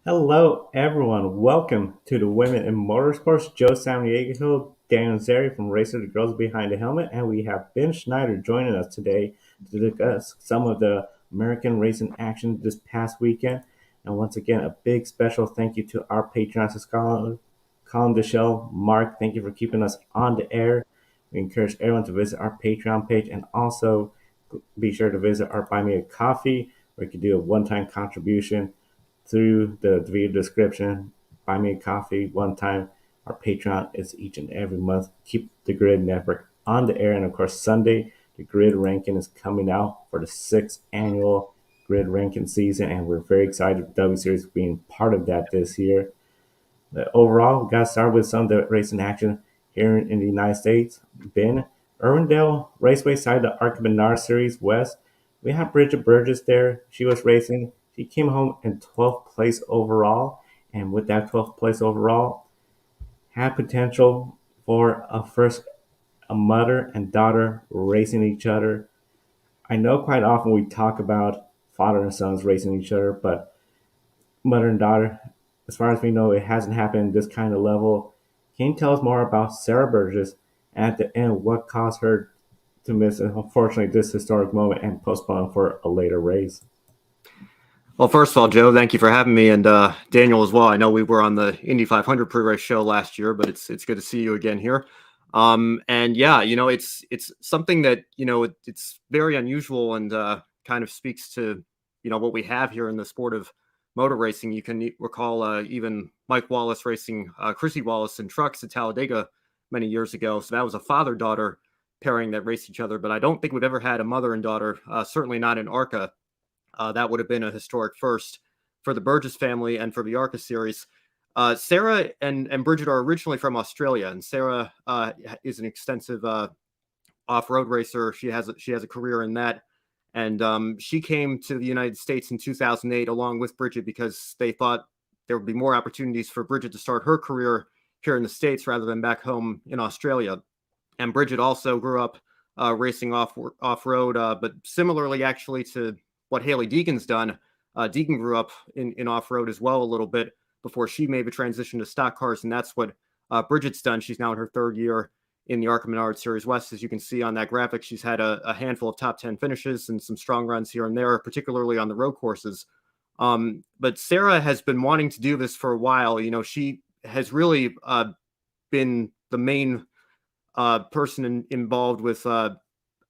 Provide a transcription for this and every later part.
Hello, everyone. Welcome to the Women in Motorsports. Joe Samaniego, Daniel Zeri from Racer the Girls Behind the Helmet, and we have Ben Schneider joining us today to discuss some of the American racing action this past weekend. And once again, a big special thank you to our patrons, Colin Deschelle, Mark. Thank you for keeping us on the air. We encourage everyone to visit our Patreon page and also be sure to visit our Buy Me a Coffee, where you can do a one-time contribution through the video description. Buy me a coffee one time. Our Patreon is each and every month. Keep the Grid Network on the air. And of course, Sunday, the Grid Ranking is coming out for the sixth annual Grid Ranking season. And we're very excited with W Series being part of that this year. But overall, we got to start with some of the racing action here in the United States. Ben, Irwindale Raceway side of the Arc Menard Series West. We have Bridget Burgess there. She was racing. She came home in 12th place overall. And with that 12th place overall, had potential for a mother and daughter racing each other. I know quite often we talk about father and sons racing each other, but mother and daughter, as far as we know, it hasn't happened this kind of level. Can you tell us more about Sarah Burgess and at the end what caused her to miss, unfortunately, this historic moment and postpone for a later race? Well, first of all, Joe, thank you for having me, and Daniel as well. I know we were on the Indy 500 pre-race show last year, but it's good to see you again here. And yeah, it's something that it's very unusual and kind of speaks to what we have here in the sport of motor racing. You can recall even Mike Wallace racing Chrissy Wallace in trucks at Talladega many years ago. So that was a father-daughter pairing that raced each other. But I don't think we've ever had a mother and daughter, certainly not in ARCA. That would have been a historic first for the Burgess family and for the ARCA series. Sarah and Bridget are originally from Australia, and Sarah is an extensive off-road racer. She has a career in that, and she came to the United States in 2008 along with Bridget because they thought there would be more opportunities for Bridget to start her career here in the States rather than back home in Australia. And Bridget also grew up racing off-road, but similarly actually to what Hailie Deegan's done. Deegan grew up in off-road as well a little bit before she made the transition to stock cars, and that's what Bridget's done. She's now in her third year in the ARCA Menard Series West. As you can see on that graphic, she's had a handful of top 10 finishes and some strong runs here and there, particularly on the road courses. But Sarah has been wanting to do this for a while. She has really been the main person involved with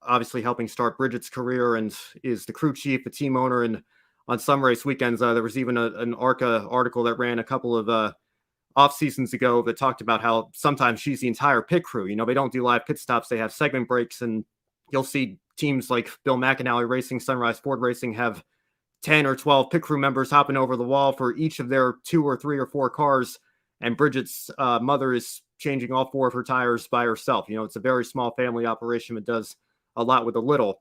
obviously helping start Bridget's career and is the crew chief, the team owner. And on some race weekends, there was even an ARCA article that ran a couple of off seasons ago that talked about how sometimes she's the entire pit crew. They don't do live pit stops. They have segment breaks, and you'll see teams like Bill McAnally Racing, Sunrise Ford Racing have 10 or 12 pit crew members hopping over the wall for each of their 2 or 3 or 4 cars. And Bridget's mother is changing all 4 of her tires by herself. It's a very small family operation that does a lot with a little.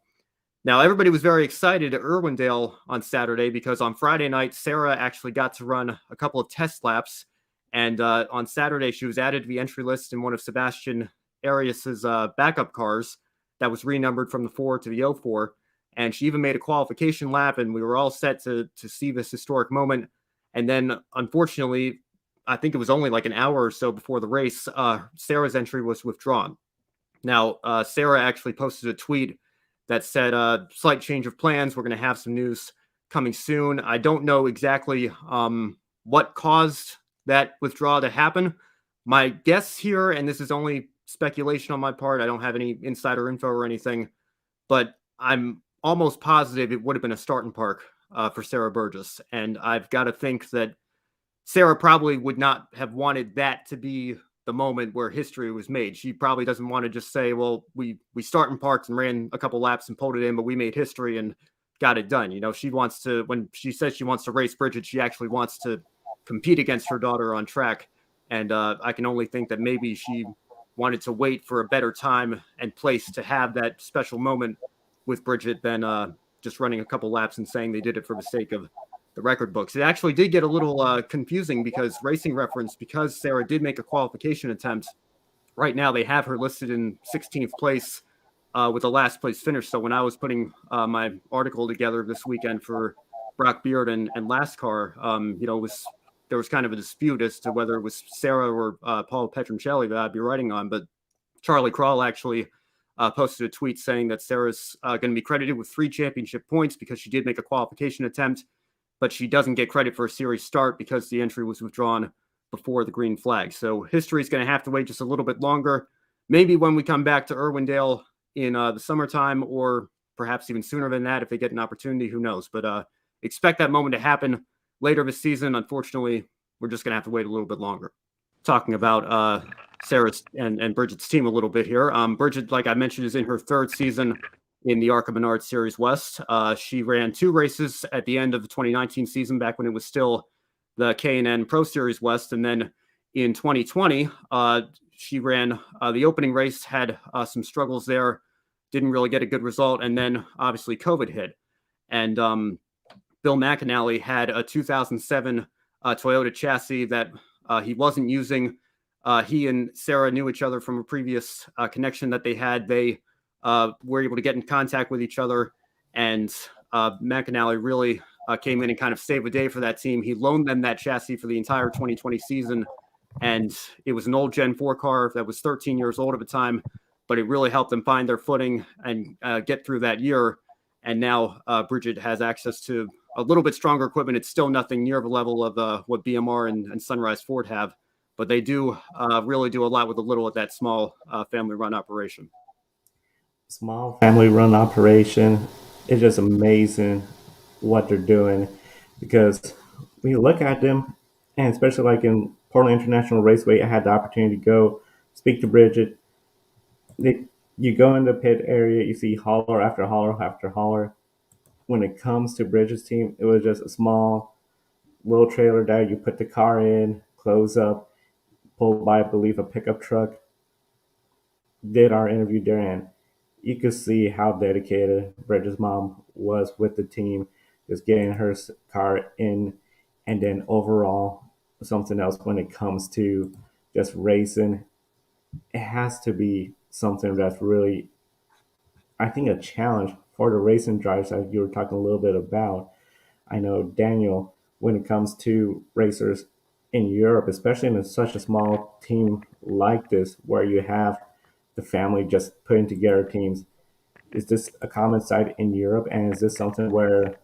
Now, everybody was very excited at Irwindale on Saturday because on Friday night, Sarah actually got to run a couple of test laps. And on Saturday, she was added to the entry list in one of Sebastian Arias's backup cars that was renumbered from the 4 to the 04. And she even made a qualification lap, and we were all set to see this historic moment. And then, unfortunately, I think it was only like an hour or so before the race, Sarah's entry was withdrawn. Now, Sarah actually posted a tweet that said, slight change of plans. We're going to have some news coming soon. I don't know exactly what caused that withdrawal to happen. My guess here, and this is only speculation on my part, I don't have any insider info or anything, but I'm almost positive it would have been a start and park for Sarah Burgess. And I've got to think that Sarah probably would not have wanted that to be the moment where history was made. She probably doesn't want to just say, well, we start and parked and ran a couple laps and pulled it in, but we made history and got it done. She wants to, when she says she wants to race Bridget, she actually wants to compete against her daughter on track. And I can only think that maybe she wanted to wait for a better time and place to have that special moment with Bridget than just running a couple laps and saying they did it for the sake of the record books. It actually did get a little confusing because Racing Reference, because Sarah did make a qualification attempt, right now they have her listed in 16th place with a last place finish. So when I was putting my article together this weekend for Brock Beard and LastCar, it was there was kind of a dispute as to whether it was Sarah or Paul Petroncelli that I'd be writing on. But Charlie Crawl actually posted a tweet saying that Sarah's going to be credited with 3 championship points because she did make a qualification attempt, but she doesn't get credit for a series start because the entry was withdrawn before the green flag. So history is going to have to wait just a little bit longer. Maybe when we come back to Irwindale in the summertime, or perhaps even sooner than that if they get an opportunity, who knows. But expect that moment to happen later this season. Unfortunately, we're just going to have to wait a little bit longer. Talking about Sarah's and Bridget's team a little bit here. Bridget, like I mentioned, is in her 3rd season in the ARCA Menard Series West. She ran 2 races at the end of the 2019 season, back when it was still the K&N Pro Series West. And then in 2020, she ran the opening race, had some struggles there, didn't really get a good result. And then obviously COVID hit. And Bill McAnally had a 2007 Toyota chassis that he wasn't using. He and Sarah knew each other from a previous connection that they had. They were able to get in contact with each other, and McAnally really came in and kind of saved the day for that team. He loaned them that chassis for the entire 2020 season, and it was an old Gen 4 car that was 13 years old at the time, but it really helped them find their footing and get through that year. And now Bridget has access to a little bit stronger equipment. It's still nothing near the level of what BMR and Sunrise Ford have, but they do really do a lot with a little at that small family-run operation. Small family-run operation. It's just amazing what they're doing, because when you look at them, and especially like in Portland International Raceway, I had the opportunity to go speak to Bridget. You go in the pit area, you see hauler after hauler after hauler. When it comes to Bridget's team, it was just a small little trailer that you put the car in, close up, pulled by, I believe, a pickup truck. Did our interview there, and you could see how dedicated Bridget's mom was with the team, just getting her car in. And then overall, something else when it comes to just racing, it has to be something that's really, I think, a challenge for the racing drivers that you were talking a little bit about. I know, Daniel, when it comes to racers in Europe, especially in such a small team like this, where you have the family just putting together teams, is this a common sight in Europe? And is this something where,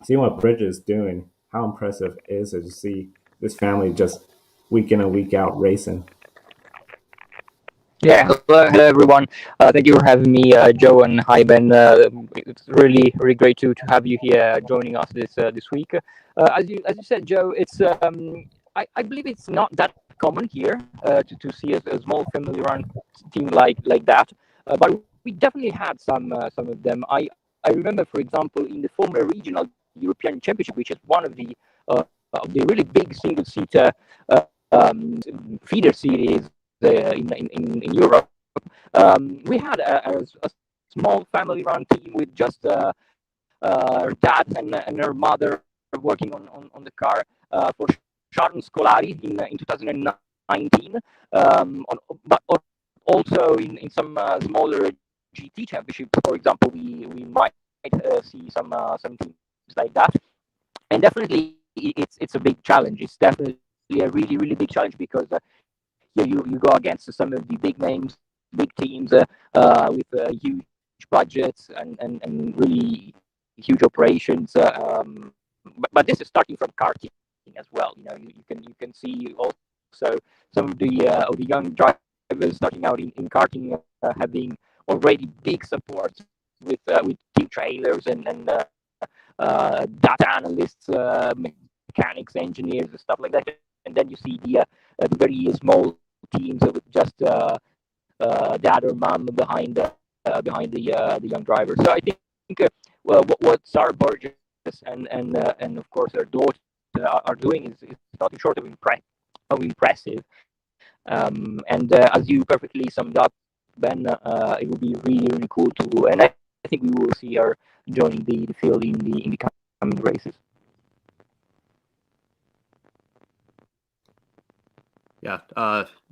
seeing what Bridget is doing, how impressive is it to see this family just week in and week out racing? Yeah, hello everyone. Thank you for having me, Joe, and hi Ben. It's really great to have you here joining us this week. As you said, Joe, it's I believe it's not that common here to see a small family-run team like that, but we definitely had some of them. I remember, for example, in the former regional European Championship, which is one of the really big single-seater feeder series in Europe. We had a small family-run team with just her dad and her mother working on the car for Sharon Scolari in 2019, but also in some smaller GT championships. For example, we might see some teams like that, and definitely it's a big challenge. It's definitely a really big challenge because you go against some of the big names, big teams with huge budgets and really huge operations. But this is starting from karting as well. You can see also some of the young drivers starting out in karting having already big support with team trailers and data analysts, mechanics, engineers, and stuff like that. And then you see the very small teams with just dad or mom behind the young driver. So I think what Sarah Burgess and of course her daughter are doing is nothing short of impressive. And as you perfectly summed up, Ben, it would be really cool to, and I think we will see her joining the field in the coming races. Yeah,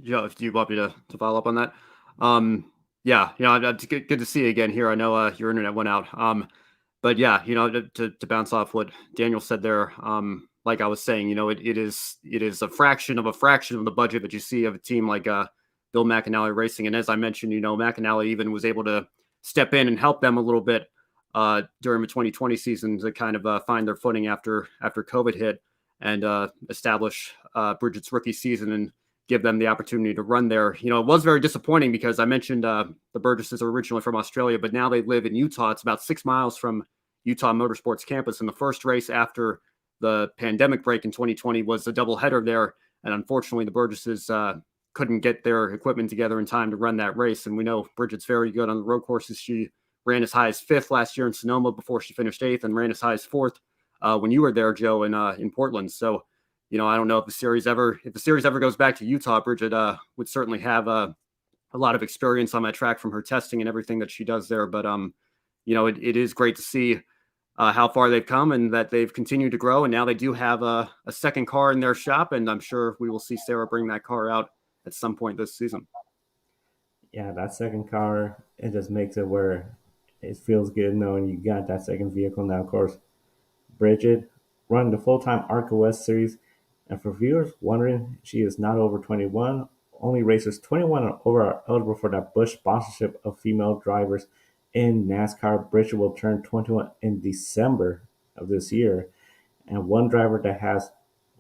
Joe, do you want me to follow up on that? Yeah, it's good to see you again here. I know your internet went out. But yeah, to bounce off what Daniel said there, like I was saying, it is a fraction of the budget that you see of a team like Bill McAnally Racing. And as I mentioned, McAnally even was able to step in and help them a little bit during the 2020 season to kind of find their footing after COVID hit and establish Bridget's rookie season and give them the opportunity to run there. It was very disappointing because I mentioned the Burgesses are originally from Australia, but now they live in Utah. It's about 6 miles from Utah Motorsports campus. And the first race after the pandemic break in 2020 was a doubleheader there. And unfortunately, the Burgesses couldn't get their equipment together in time to run that race. And we know Bridget's very good on the road courses. She ran as high as 5th last year in Sonoma before she finished 8th, and ran as high as 4th when you were there, Joe, in Portland. So, I don't know if the series ever goes back to Utah. Bridget would certainly have a lot of experience on that track from her testing and everything that she does there. But it is great to see how far they've come and that they've continued to grow. And now they do have a second car in their shop, and I'm sure we will see Sarah bring that car out at some point this season. Yeah, that second car, it just makes it where it feels good knowing you got that second vehicle. Now, of course, Bridget run the full-time ARCA West Series. And for viewers wondering, she is not over 21. Only racers 21 and over are eligible for that Busch sponsorship of female drivers in NASCAR. Bridget will turn 21 in December of this year. And one driver that has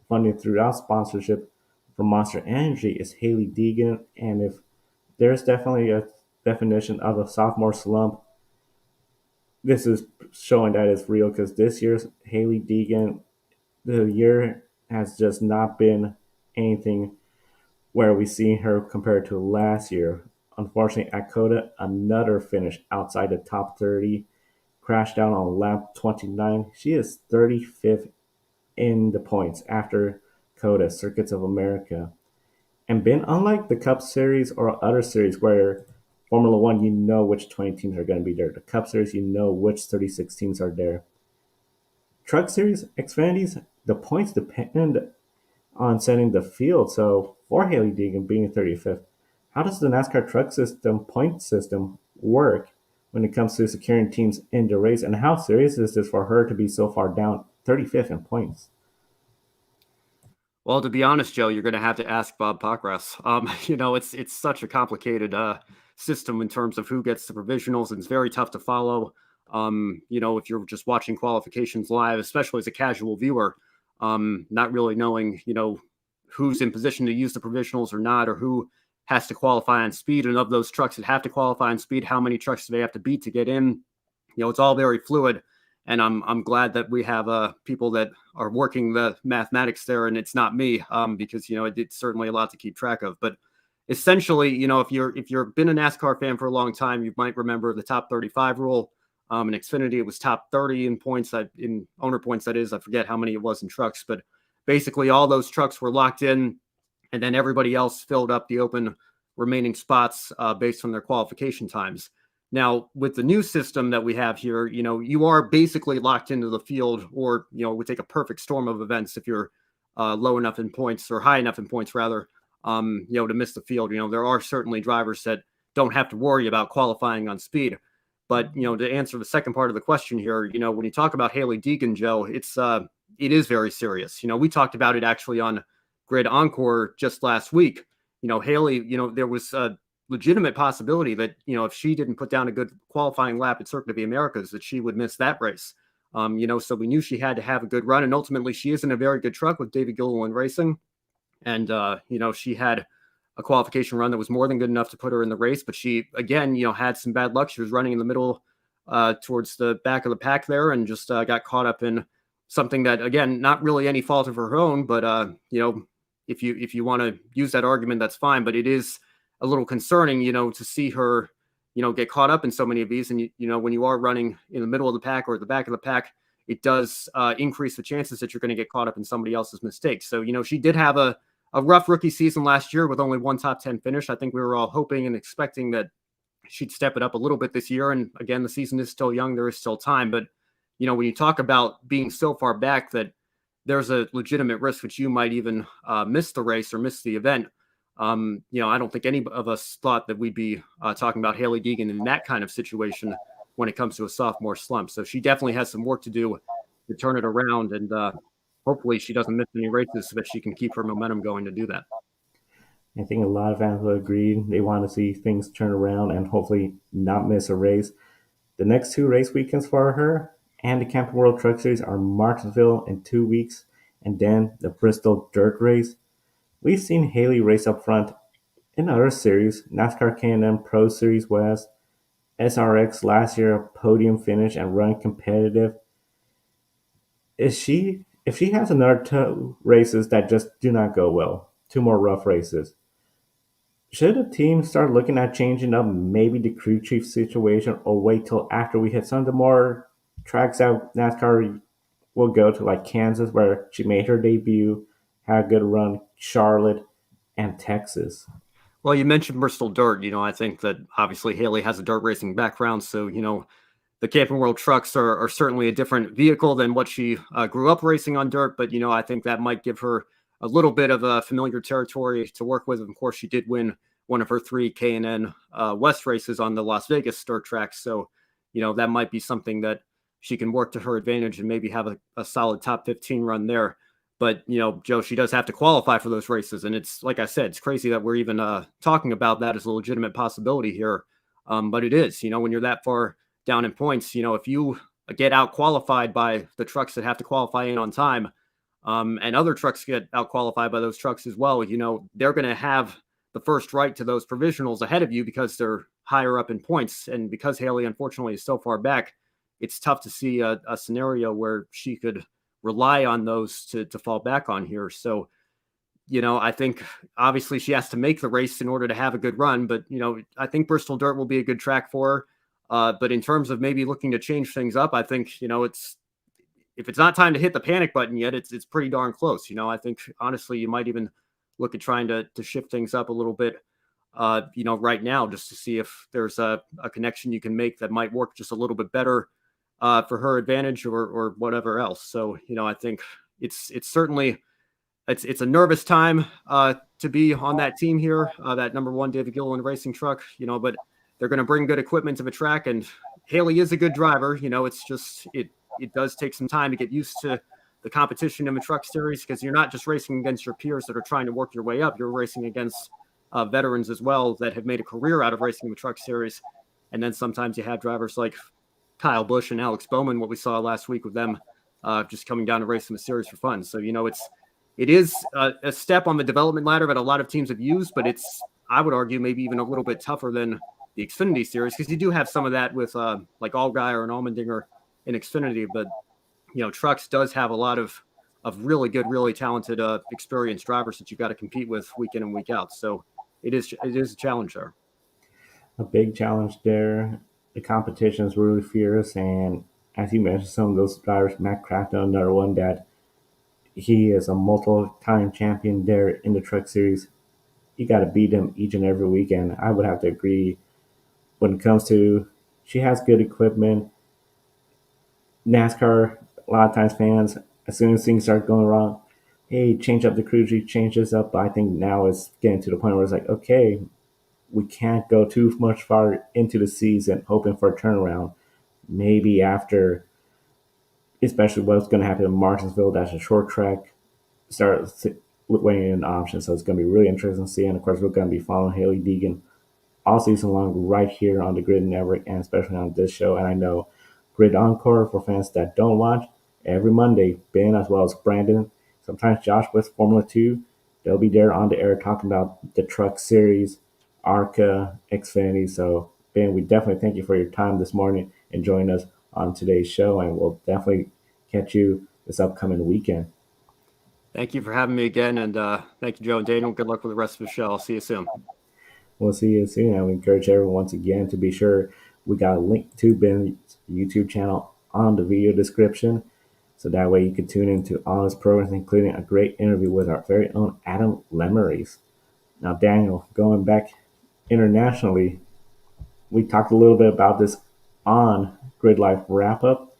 funding throughout sponsorship from Monster Energy is Hailie Deegan. And if there's definitely a definition of a sophomore slump, this is showing that it's real, because this year's Hailie Deegan, the year has just not been anything where we see her compared to last year. Unfortunately, at COTA, another finish outside the top 30, crashed down on lap 29. She is 35th in the points after COTA, Circuits of America. And been unlike the Cup Series or other series where Formula One, you know which 20 teams are going to be there. The Cup Series, you know which 36 teams are there. Truck Series, Xfinity's, the points depend on setting the field. So for Hailie Deegan being 35th, how does the NASCAR truck system point system work when it comes to securing teams in the race? And how serious is this for her to be so far down 35th in points? Well, to be honest, Joe, you're going to have to ask Bob Pockrass. It's such a complicated system in terms of who gets the provisionals, and it's very tough to follow. If you're just watching qualifications live, especially as a casual viewer, not really knowing, who's in position to use the provisionals or not, or who has to qualify on speed. And of those trucks that have to qualify on speed, how many trucks do they have to beat to get in? It's all very fluid. And I'm glad that we have people that are working the mathematics there, and it's not me, because it's certainly a lot to keep track of. But essentially, if you've been a NASCAR fan for a long time, you might remember the top 35 rule. In Xfinity, it was top 30 in points, in owner points. That is, I forget how many it was in trucks, but basically all those trucks were locked in, and then everybody else filled up the open remaining spots based on their qualification times. Now, with the new system that we have here, you are basically locked into the field, or, it would take a perfect storm of events if you're low enough in points, or high enough in points rather, to miss the field. There are certainly drivers that don't have to worry about qualifying on speed. But, to answer the second part of the question here, when you talk about Hailie Deegan, Joe, it is very serious. We talked about it actually on GRID Encore just last week. Hailie, there was a legitimate possibility that, if she didn't put down a good qualifying lap at Circuit of the Americas, that she would miss that race. So we knew she had to have a good run, and ultimately she is in a very good truck with David Gilliland Racing. And, she had a qualification run that was more than good enough to put her in the race, but she, again, had some bad luck. She was running in the middle towards the back of the pack there, and just got caught up in something that, again, not really any fault of her own, but, if you want to use that argument, that's fine. But it is a little concerning, to see her, get caught up in so many of these. And, when you are running in the middle of the pack or at the back of the pack, it does increase the chances that you're going to get caught up in somebody else's mistakes. So, she did have a rough rookie season last year with only one top 10 finish. I think we were all hoping and expecting that she'd step it up a little bit this year. And again, the season is still young. There is still time. But, when you talk about being so far back that there's a legitimate risk that you might even miss the race or miss the event, I don't think any of us thought that we'd be talking about Hailie Deegan in that kind of situation when it comes to a sophomore slump. So she definitely has some work to do to turn it around. And, hopefully she doesn't miss any races so that she can keep her momentum going to do that. I think a lot of fans will agree. They want to see things turn around and hopefully not miss a race. The next 2 race weekends for her and the Camping World Truck Series are Martinsville in 2 weeks, and then the Bristol Dirt Race. We've seen Hailie race up front in other series, NASCAR K&N Pro Series West, SRX last year, a podium finish and run competitive. If she has another 2 races that just do not go well, 2 more rough races, should a team start looking at changing up maybe the crew chief situation or wait till after we hit some of the more tracks out NASCAR will go to, like Kansas where she made her debut, had a good run, Charlotte, and Texas? Well, you mentioned Bristol Dirt. I think that obviously Hailie has a dirt racing background, so the Camping World trucks are certainly a different vehicle than what she grew up racing on dirt. But I think that might give her a little bit of a familiar territory to work with. Of course, she did win one of her 3 K&N West races on the Las Vegas dirt track, so that might be something that she can work to her advantage and maybe have a solid top 15 run there. But Joe, she does have to qualify for those races, and it's like I said, it's crazy that we're even talking about that as a legitimate possibility here. But it is, when you're that far down in points, if you get out qualified by the trucks that have to qualify in on time, and other trucks get out qualified by those trucks as well, they're going to have the first right to those provisionals ahead of you because they're higher up in points. And because Hailie, unfortunately, is so far back, it's tough to see a scenario where she could rely on those to fall back on here. So, I think obviously she has to make the race in order to have a good run, but, I think Bristol Dirt will be a good track for her. But in terms of maybe looking to change things up, I think, if it's not time to hit the panic button yet, it's pretty darn close. I think honestly, you might even look at trying to shift things up a little bit, right now, just to see if there's a connection you can make that might work just a little bit better for her advantage or whatever else. So, I think it's certainly it's a nervous time to be on that team here, that number 1 David Gilliland racing truck, but they're going to bring good equipment to the track, and Hailie is a good driver. It's just it does take some time to get used to the competition in the truck series, because you're not just racing against your peers that are trying to work your way up. You're racing against veterans as well that have made a career out of racing in the truck series. And then sometimes you have drivers like Kyle Busch and Alex Bowman, what we saw last week with them just coming down to race in the series for fun. So, it is a step on the development ladder that a lot of teams have used, but it's, I would argue, maybe even a little bit tougher than the Xfinity series, because you do have some of that with like Allgaier and Allmendinger in Xfinity, but trucks does have a lot of really good, really talented, experienced drivers that you've got to compete with week in and week out. So it is a challenge there. A big challenge there. The competition is really fierce, and as you mentioned, some of those drivers, Matt Crafton, another one that he is a multiple-time champion there in the truck series. You got to beat him each and every weekend. I would have to agree. When it comes to, she has good equipment. NASCAR, a lot of times fans, as soon as things start going wrong, hey, change up the crew chief, change this up. But I think now it's getting to the point where it's like, okay, we can't go too much far into the season hoping for a turnaround. Maybe after, especially what's going to happen in Martinsville, that's a short track, start weighing in options. So it's going to be really interesting to see. And of course, we're going to be following Hailie Deegan all season long right here on the GRID Network, and especially on this show. And I know GRID Encore, for fans that don't watch, every Monday, Ben as well as Brandon, sometimes Josh with Formula 2, they'll be there on the air talking about the truck series, ARCA, Xfinity. So Ben, we definitely thank you for your time this morning and joining us on today's show, and we'll definitely catch you this upcoming weekend. Thank you for having me again, and thank you, Joe and Daniel. Good luck with the rest of the show. I'll see you soon. We'll see you soon, and we encourage everyone once again to be sure we got a link to Ben's YouTube channel on the video description, so that way you can tune into all his programs, including a great interview with our very own Adam Lemeries. Now, Daniel, going back internationally, we talked a little bit about this on GRID Live Wrap Up.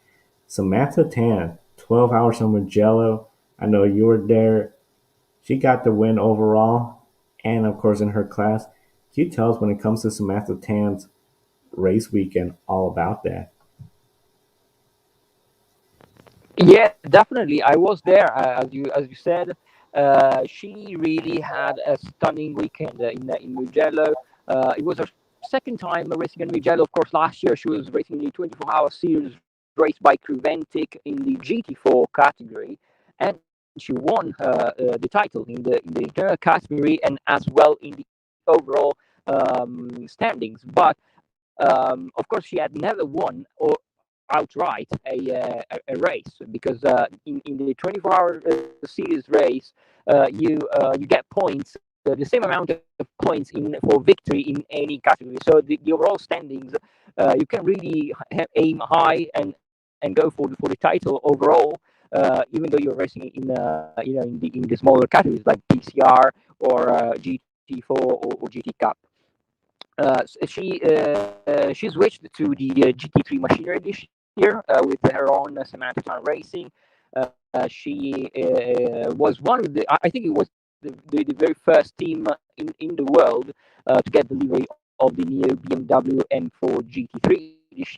Samantha Tan, 12 hours from Mugello. I know you were there. She got the win overall, and of course in her class. Can you tell us, when it comes to Samantha Tan's race weekend, all about that? Yeah, definitely. I was there, as you said. She really had a stunning weekend in Mugello. It was her second time racing in Mugello. Of course, last year she was racing the 24-hour series race by Creventic in the GT4 category, and she won the title in the general category and as well in the overall standings. But of course, she had never won or outright a race because in the 24-hour series race, you get points, the same amount of points in for victory in any category. So the overall standings, you can really aim high and go for the title overall. Even though you're racing in the smaller categories like PCR or GT4 or GT Cup. She switched to the GT3 machinery this year with her own Samantha Tan Racing. She was one of I think it was the very first team in the world to get delivery of the new BMW M4 GT3 this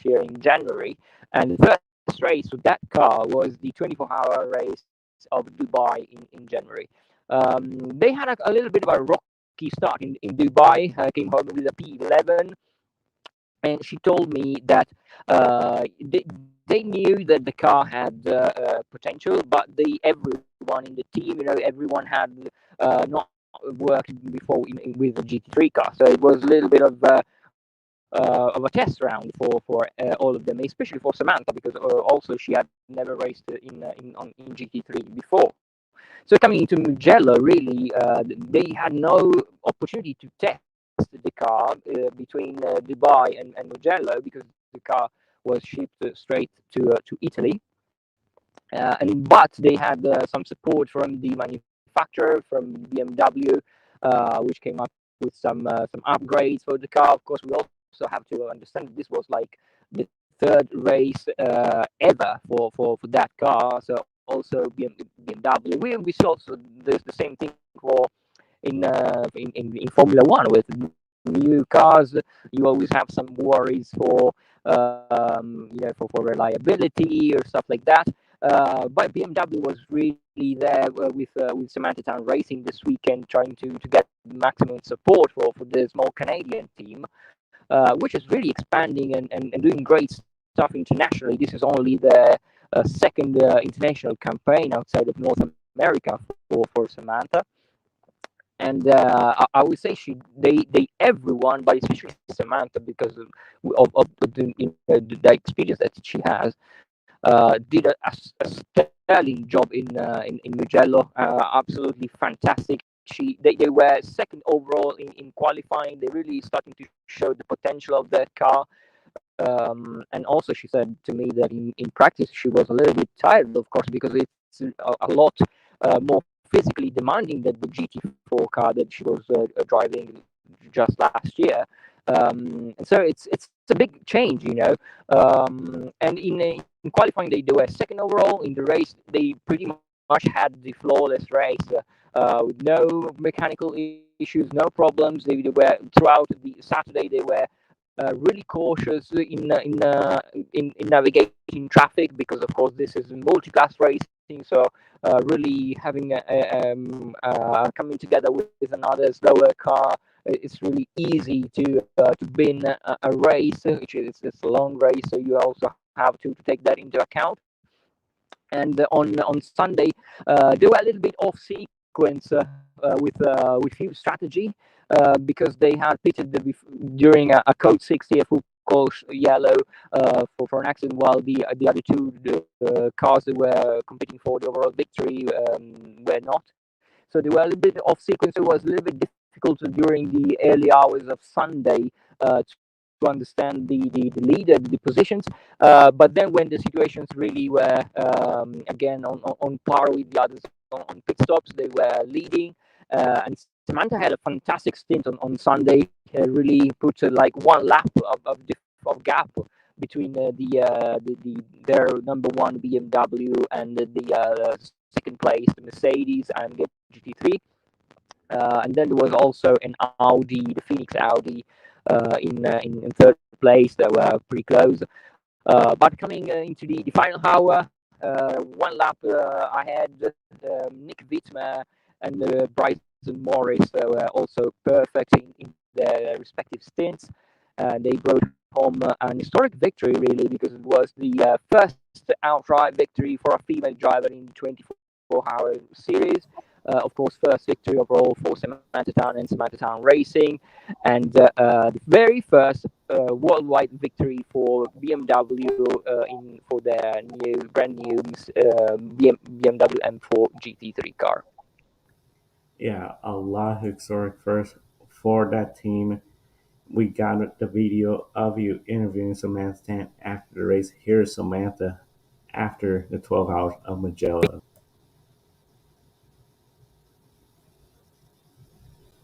year in January. And the first race with that car was the 24-hour race of Dubai in January. They had a little bit of a rocky start in Dubai. Came home with a P11, and she told me that they knew that the car had potential, but everyone in the team, everyone had not worked before with a GT3 car, so it was a little bit of a test round for all of them, especially for Samantha, because also she had never raced in GT3 before. So coming into Mugello, really, they had no opportunity to test the car between Dubai and Mugello because the car was shipped straight to Italy. But they had some support from the manufacturer, from BMW, which came up with some upgrades for the car. Of course, we also have to understand this was like the third race ever for that car. So also BMW. We saw also the same thing for in Formula One with new cars. You always have some worries for reliability or stuff like that. But BMW was really there with Samantha Tan Racing this weekend, trying to get maximum support for the small Canadian team, which is really expanding and doing great stuff internationally. This is only the second international campaign outside of North America for Samantha. And I would say they everyone, but especially Samantha, because of the experience that she has, did a sterling job in Mugello. Absolutely fantastic. They were second overall in qualifying. They really starting to show the potential of that car. And also, she said to me that in practice she was a little bit tired, of course, because it's a lot more physically demanding than the GT4 car that she was driving just last year. And so it's a big change. And in qualifying they were second overall. In the race they pretty much had the flawless race with no mechanical issues, no problems. They were throughout the Saturday. They were really cautious in navigating traffic because, of course, this is multi-class racing. So really having coming together with another slower car, it's really easy to win a race, which is it's a long race. So you also have to take that into account. And on Sunday, they were a little bit off sequence with few strategy because they had pitted during a code 60 a full course yellow for an accident, while the other two cars that were competing for the overall victory were not. So they were a little bit off sequence. It was a little bit difficult during the early hours of Sunday to understand the leader, the positions. But then when the situations really were again on par with the others on pit stops, they were leading. And Samantha had a fantastic stint on Sunday. Really put like one lap of gap between their number one BMW and the second place the Mercedes and the GT3. And then there was also an Audi, the Phoenix Audi, in third place. They were pretty close. But coming into the final hour, one lap ahead. Nick Wittmer and Bryson Morris were also perfect in their respective stints. They brought home an historic victory, really, because it was the first outright victory for a female driver in 24-hour series. Of course, first victory overall for Samantha Tan and Samantha Tan Racing, and the very first worldwide victory for BMW for their brand new BMW M4 GT3 car. Yeah, a lot of historic first for that team. We got the video of you interviewing Samantha Tan after the race. Here's Samantha after the 12 hours of Mugello.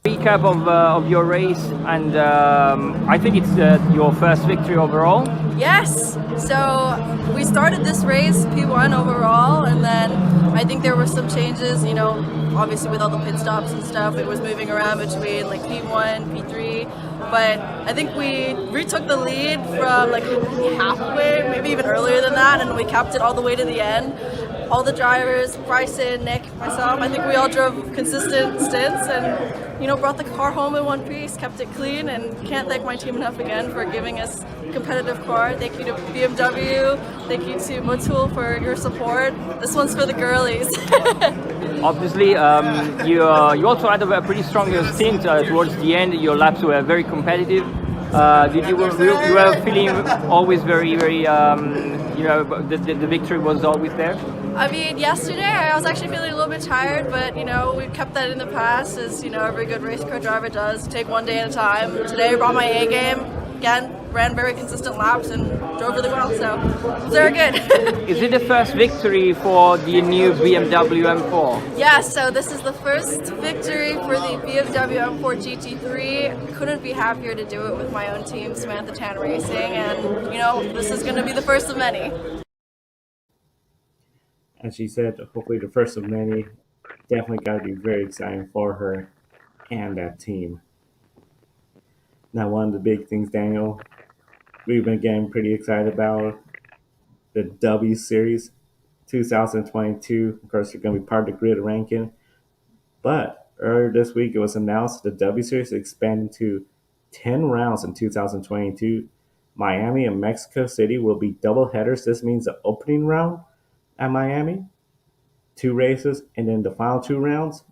Recap of your race, and I think it's your first victory overall. Yes, so we started this race P1 overall, and then I think there were some changes, you know, obviously with all the pit stops and stuff, it was moving around between like P1, P3, but I think we retook the lead from like halfway, maybe even earlier than that, and we kept it all the way to the end. All the drivers, Bryson, Nick, myself, I think we all drove consistent stints and, you know, brought the car home in one piece, kept it clean, and can't thank my team enough again for giving us a competitive car. Thank you to BMW, thank you to Motul for your support. This one's for the girlies. Obviously, you also had a pretty strong stint towards the end. Your laps were very competitive. You were feeling always very, you know, the victory was always there? I mean, yesterday I was actually feeling a little bit tired, but, you know, we've kept that in the past, as, you know, every good race car driver does. Take one day at a time. Today I brought my A game. Again, ran very consistent laps and drove really well, so it was very good. Is it the first victory for the new BMW M4? Yes, so this is the first victory for the BMW M4 GT3. Couldn't be happier to do it with my own team, Samantha Tan Racing, and, you know, this is going to be the first of many. As she said, hopefully the first of many. Definitely got to be very exciting for her and that team. Now, one of the big things, Daniel, we've been getting pretty excited about the W Series 2022. Of course, you're going to be part of the grid ranking. But earlier this week, it was announced the W Series is expanding to 10 rounds in 2022. Miami and Mexico City will be double headers. This means the opening round at Miami, 2 races, and then the final 2 rounds,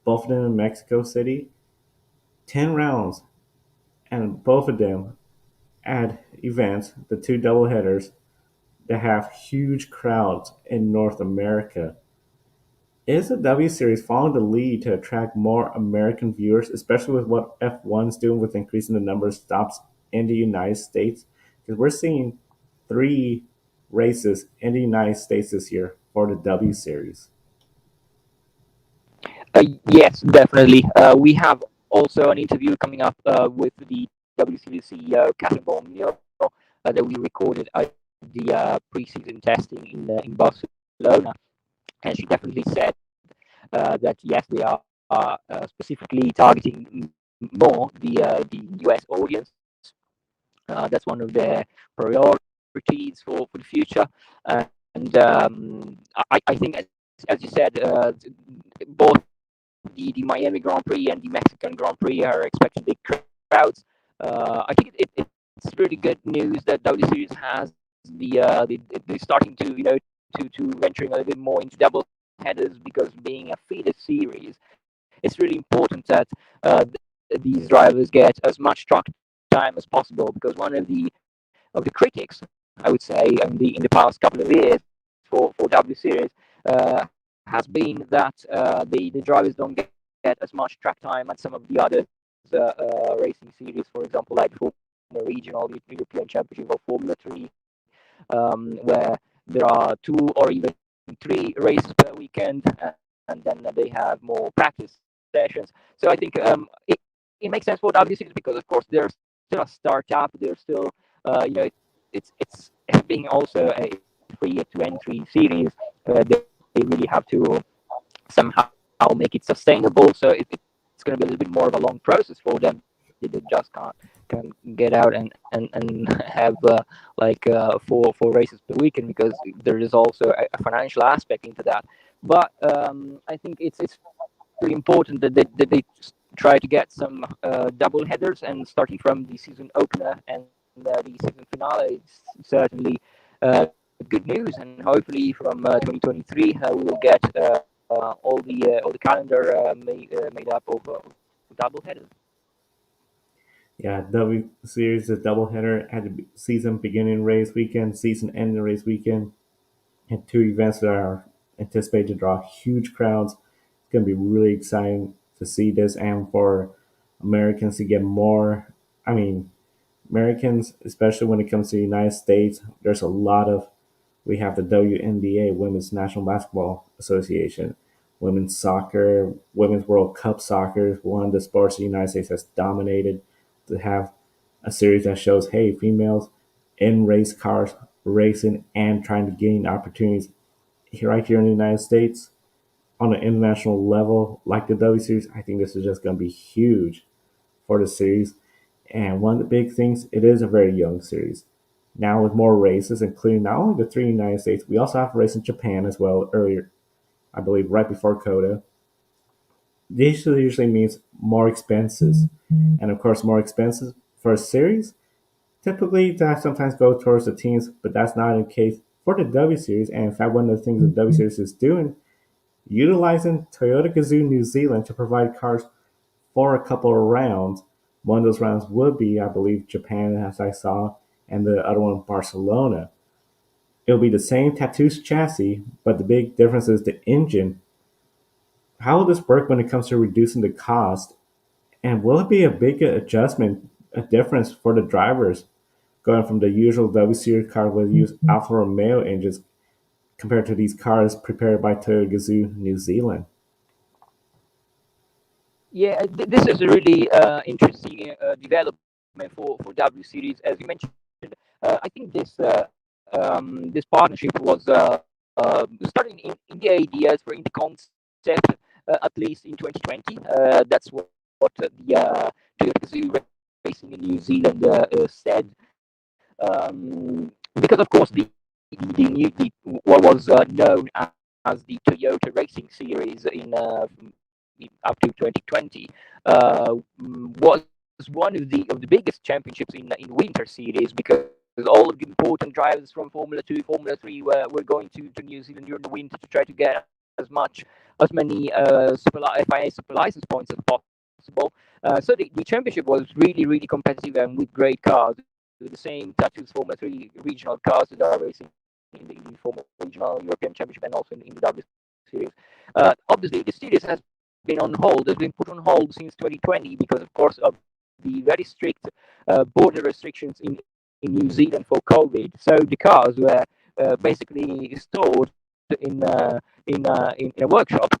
both of them in Mexico City. 10 rounds, and both of them at events, the 2 doubleheaders, that have huge crowds in North America. Is the W Series following the lead to attract more American viewers, especially with what F1's doing with increasing the number of stops in the United States? Because we're seeing 3 races in the United States this year for the W Series. Yes, definitely. We have also an interview coming up with the W Series CEO, Catherine Mugello, that we recorded at the pre-season testing in Barcelona, and she definitely said that yes, they are specifically targeting more the US audience. That's one of their priorities for the future, and I think, as you said, both the Miami Grand Prix and the Mexican Grand Prix are expecting big crowds. I think it's really good news that W Series has they're starting to to venturing a little bit more into double headers, because being a feeder series, it's really important that these drivers get as much track time as possible. Because one of the critics, I would say, in the past couple of years for W Series has been that the drivers don't get as much track time as some of the other racing series, for example, like Formula Regional, the European Championship, or Formula 3, where there are 2 or even 3 races per weekend, and then they have more practice sessions. So I think it makes sense for W Series, because of course they're still a startup. They're still it's being also a free to entry series. They really have to somehow make it sustainable. So it's going to be a little bit more of a long process for them. they just can't get out and have four races per weekend, because there is also a financial aspect into that. But I think it's really important that they try to get some double headers, and starting from the season opener and the season finale is certainly good news. And hopefully from 2023 we will get all the calendar made up of double headers. Yeah, W Series is doubleheader at the season beginning race weekend, season ending race weekend, and two events that are anticipated to draw huge crowds. It's going to be really exciting to see this, and for Americans to get more. I mean, Americans, especially when it comes to the United States, there's a lot of. We have the WNBA, Women's National Basketball Association, women's soccer, women's World Cup soccer is one of the sports the United States has dominated. To have a series that shows, hey, females in race cars racing and trying to gain opportunities right here in the United States on an international level like the W Series, I think this is just going to be huge for the series. And one of the big things, it is a very young series. Now with more races, including not only the three in the United States, we also have a race in Japan as well earlier, I believe right before COTA. This usually means more expenses. And of course, more expenses for a series. Typically, that sometimes go towards the teams, but that's not the case for the W Series. And in fact, one of the things the W Series is doing, utilizing Toyota Gazoo New Zealand to provide cars for a couple of rounds. One of those rounds would be, I believe, Japan, as I saw, and the other one, Barcelona. It'll be the same Tatus chassis, but the big difference is the engine. How will this work when it comes to reducing the cost? And will it be a big adjustment, a difference for the drivers, going from the usual W Series car with use Alfa Romeo engines compared to these cars prepared by Toyota Gazoo New Zealand? Yeah, this is a really interesting development for W Series, as you mentioned. I think this partnership was starting in the ideas for in the concept, at least in 2020. That's what the Toyota Gazoo Racing in New Zealand said. Because of course the what was known as the Toyota Racing Series up to 2020 was one of the biggest championships in winter series, because all of the important drivers from Formula 2, Formula 3 were going to New Zealand during the winter to try to get as many FIA super license points as possible. So the championship was really competitive and with great cars, with the same Tatus Formula 3 regional cars that are racing in the Formula Regional European Championship and also in the W Series. Obviously, the series has been put on hold since 2020 because, of course, of the very strict border restrictions in New Zealand for COVID. So the cars were basically stored in a workshop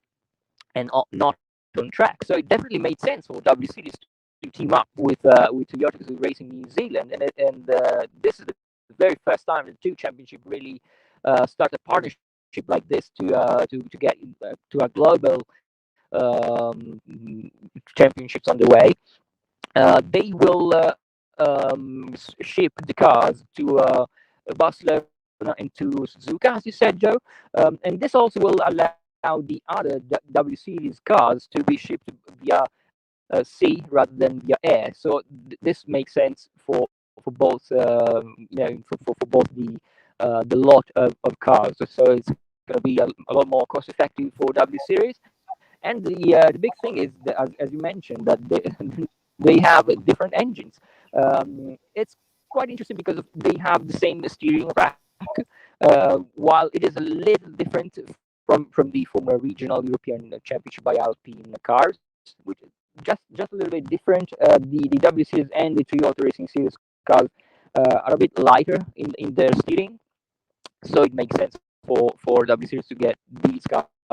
and not on track. So it definitely made sense for W Series to team up with Toyota Gazoo Racing New Zealand, and this is the very first time the two championship really start a partnership like this to get to a global championships underway. They will ship the cars to Barcelona and to Suzuka, as you said, Joe. And this also will allow the other W Series cars to be shipped via sea rather than via air. So this makes sense for both, for both the lot of cars. So it's going to be a lot more cost effective for W Series. And the big thing is that, as you mentioned, that they have different engines. It's quite interesting because they have the same steering rack, while it is a little different from the former regional European Championship by Alpine cars, which is just a little bit different. The W Series and the Toyota Racing Series cars are a bit lighter in their steering, so it makes sense for W Series to get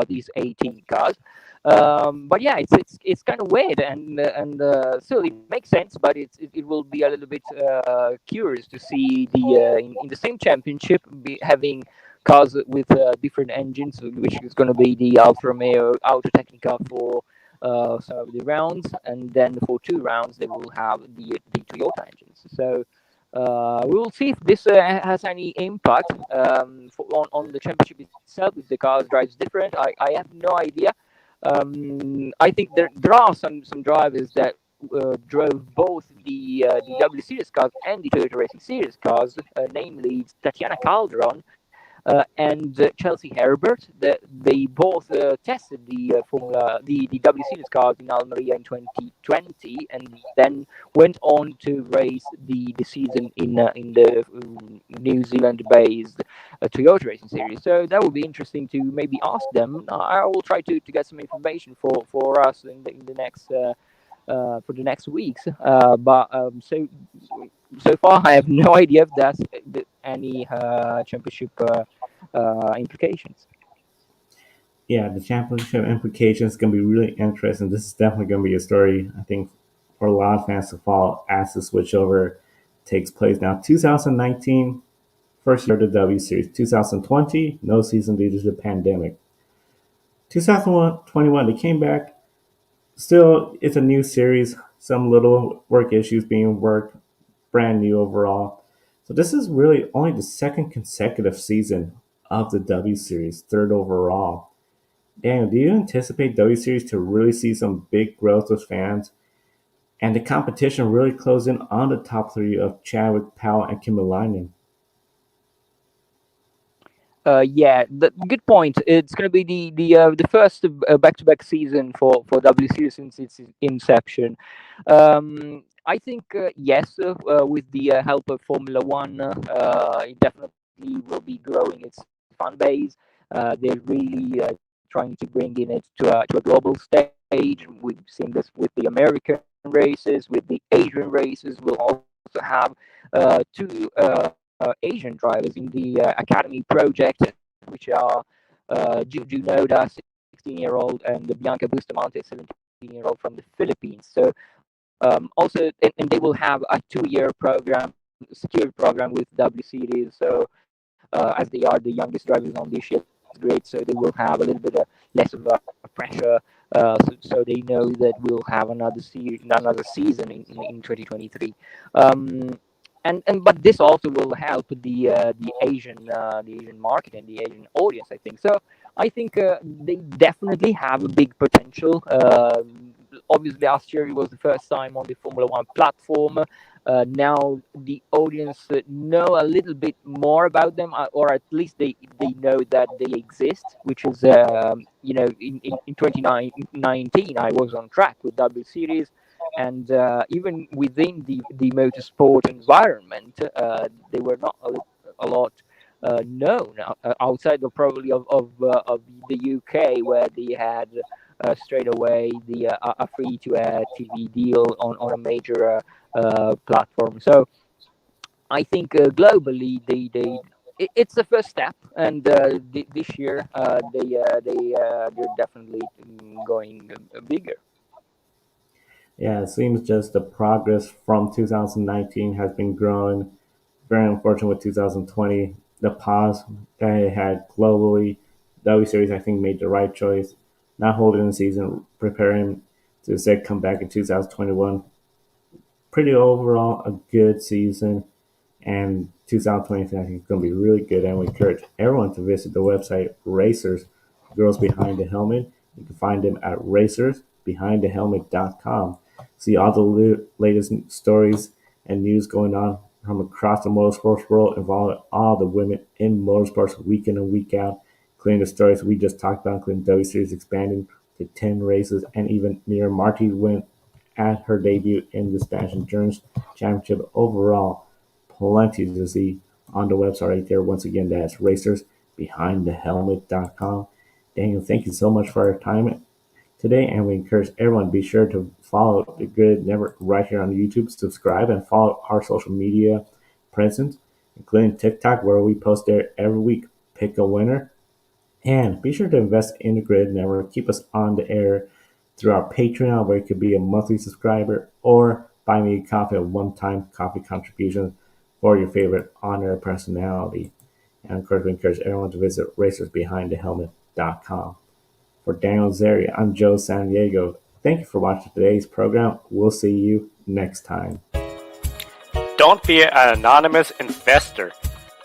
these 18 cars. But yeah, it's kind of weird, and still it makes sense, but it will be a little bit curious to see in the same championship having cars with different engines, which is going to be the Alfa Romeo Autotecnica for some of the rounds, and then for 2 rounds they will have the Toyota engines. So we will see if this has any impact on the championship itself. If the car drives different, I have no idea. I think there are some drivers that drove both the W Series cars and the Toyota Racing Series cars, namely Tatiana Calderon and Chelsea Herbert. They both tested the W Series cars in Almeria in 2020, and then went on to race the season in the New Zealand-based Toyota Racing Series. So that would be interesting to maybe ask them. I will try to get some information for us in the next. For the next weeks, but so far I have no idea if that's any championship implications. Yeah, the championship implications is going to be really interesting. This is definitely going to be a story, I think, for a lot of fans to follow as the switchover takes place. Now, 2019, first year of the W Series. 2020, no season due to the pandemic. 2021, they came back. Still, it's a new series. Some little work issues being worked. Brand new overall. So this is really only the second consecutive season of the W Series, third overall. Daniel, do you anticipate W Series to really see some big growth with fans and the competition really close in on the top three of Chadwick, Powell, and Kimmerleinen? Yeah, good point. It's going to be the first back-to-back season for W Series since its inception. I think yes, with the help of Formula One, it definitely will be growing its fan base. They're really trying to bring in it to a global stage. We've seen this with the American races, with the Asian races. We'll also have two Asian drivers in the Academy project, which are Juju Noda, 16-year-old, and Bianca Bustamante, 17-year-old from the Philippines. So also, and they will have a 2-year program, secure program with W Series. So as they are the youngest drivers on the shift grid, so they will have a little bit less of a pressure. So they know that we'll have another season in 2023. But this also will help the Asian market and the Asian audience, I think. So I think they definitely have a big potential. Obviously, last year it was the first time on the Formula One platform. Now the audience know a little bit more about them, or at least they know that they exist. Which is, in 2019, I was on track with W Series. And even within the motorsport environment, they were not a lot known outside of probably of the UK, where they had straight away a free to air TV deal on a major platform. So I think globally it's the first step, and this year they're definitely going bigger. Yeah, it seems just the progress from 2019 has been growing. Very unfortunate with 2020. The pause that it had globally, W Series, I think, made the right choice. Not holding the season, preparing to instead come back in 2021. Pretty overall, a good season. And 2023, I think, is going to be really good. And we encourage everyone to visit the website Racers, Girls Behind the Helmet. You can find them at racersbehindthehelmet.com. See all the latest stories and news going on from across the motorsports world involving all the women in motorsports week in and week out, including the stories we just talked about, including W Series expanding to 10 races, and even Mira Marti went at her debut in the Spanish Endurance Championship. Overall, plenty to see on the website right there. Once again, that's racersbehindthehelmet.com. Daniel, thank you so much for our time today, and we encourage everyone to be sure to follow the Grid Network right here on YouTube, subscribe, and follow our social media presence, including TikTok, where we post there every week. Pick a winner, and be sure to invest in the Grid Network. Keep us on the air through our Patreon, where you could be a monthly subscriber, or buy me a coffee, a one-time coffee contribution for your favorite on-air personality. And of course, we encourage everyone to visit racersbehindthehelmet.com. For Daniel Zeri, I'm Joe San Diego. Thank you for watching today's program. We'll see you next time. Don't be an anonymous investor.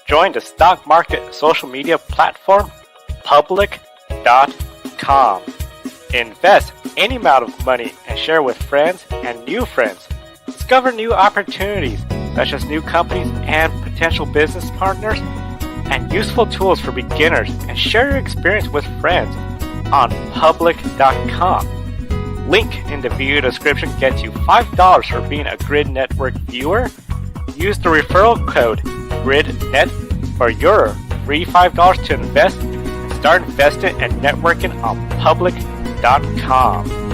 Join the stock market social media platform public.com. Invest any amount of money and share with friends and new friends. Discover new opportunities such as new companies and potential business partners and useful tools for beginners, and share your experience with friends on public.com. Link in the video description gets you $5 for being a GRID Network viewer. Use the referral code GRIDNET for your free $5 to invest. Start investing and networking on public.com.